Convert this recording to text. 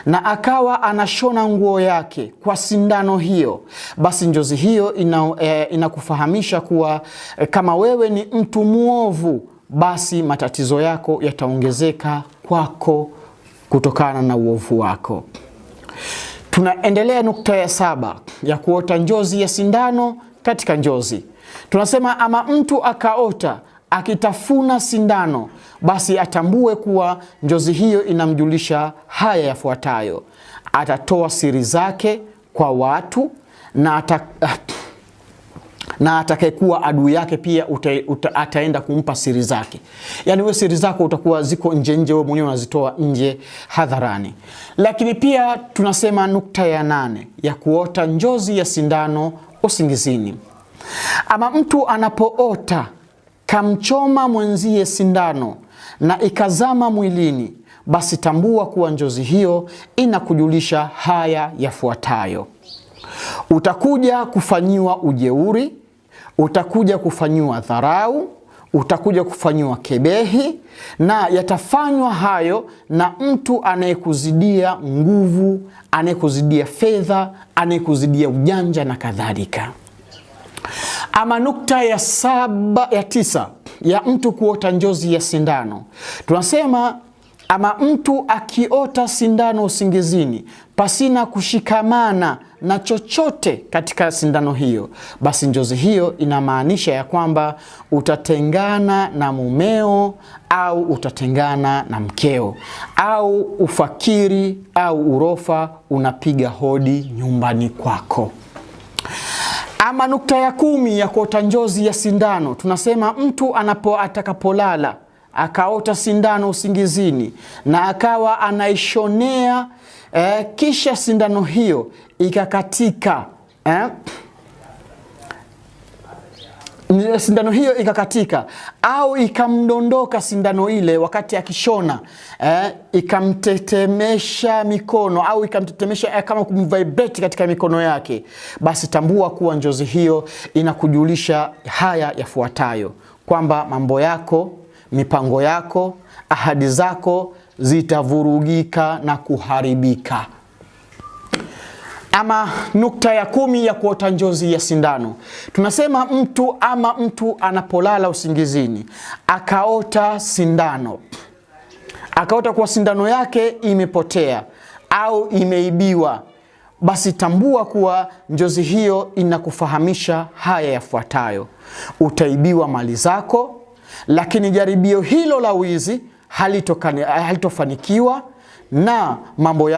na akawa anashona nguo yake kwa sindano hiyo, basi njozi hiyo inakufahamisha kuwa kama wewe ni mtu muovu, basi matatizo yako yataongezeka kwako kutokana na uovu wako. Tunaendelea nukta ya 7 ya kuota njozi ya sindano katika njozi. Tunasema ama mtu akaota akitafuna sindano, basi atambue kuwa njozi hiyo inamjulisha haya yafuatayo: atatoa siri zake kwa watu, na atakayekuwa adui yake pia ataenda kumpa siri zake. Yani wewe siri zako utakuwa ziko nje, wewe mwenyewe unazitoa nje hadharani. Lakini pia tunasema nukta ya 8 ya kuota njozi ya sindano usingizini. Ama mtu anapoota kamchoma mwenzie sindano na ikazama mwilini, basi tambua kuwa njozi hiyo inakujulisha haya yafuatayo: utakuja kufanyiwa ujeuri, utakuja kufanyiwa dharau, utakuja kufanyiwa kebehi, na yatafanywa hayo na mtu anayekuzidia nguvu, anayekuzidia fedha, anayekuzidia ujanja na kadhalika. Ama nukta ya 9 ya mtu kuota njozi ya sindano, tunasema ama mtu akiota sindano usingizini pasina kushikamana na chochote katika sindano hiyo, basi njozi hiyo inamaanisha ya kwamba utatengana na mumeo au utatengana na mkeo, au ufakiri au urofa unapiga hodi nyumbani kwako. Ama nukta ya 10 ya kuota njozi ya sindano, tunasema mtu atakapolala akaota sindano usingizini na akawa anaishonea kisha sindano hiyo ikakatika, sindano hiyo ikakatika au ikamdondoka sindano ile wakati akishona, ikamtetemesha mikono au ikamtetemesha kama kumvibrate katika mikono yake, basi tambua kuwa njozi hiyo inakujulisha haya yafuatayo: kwamba mambo yako, mipango yako, ahadi zako zitavurugika na kuharibika. Ama nukta ya 10 ya kuota njozi ya sindano, tunasema mtu anapolala usingizini akaota sindano, akaota kuwa sindano yake imepotea au imeibiwa, basi tambua kuwa njozi hiyo inakufahamisha haya yafuatayo: utaibiwa mali zako, lakini jaribio hilo la wizi halitofanikiwa, na mambo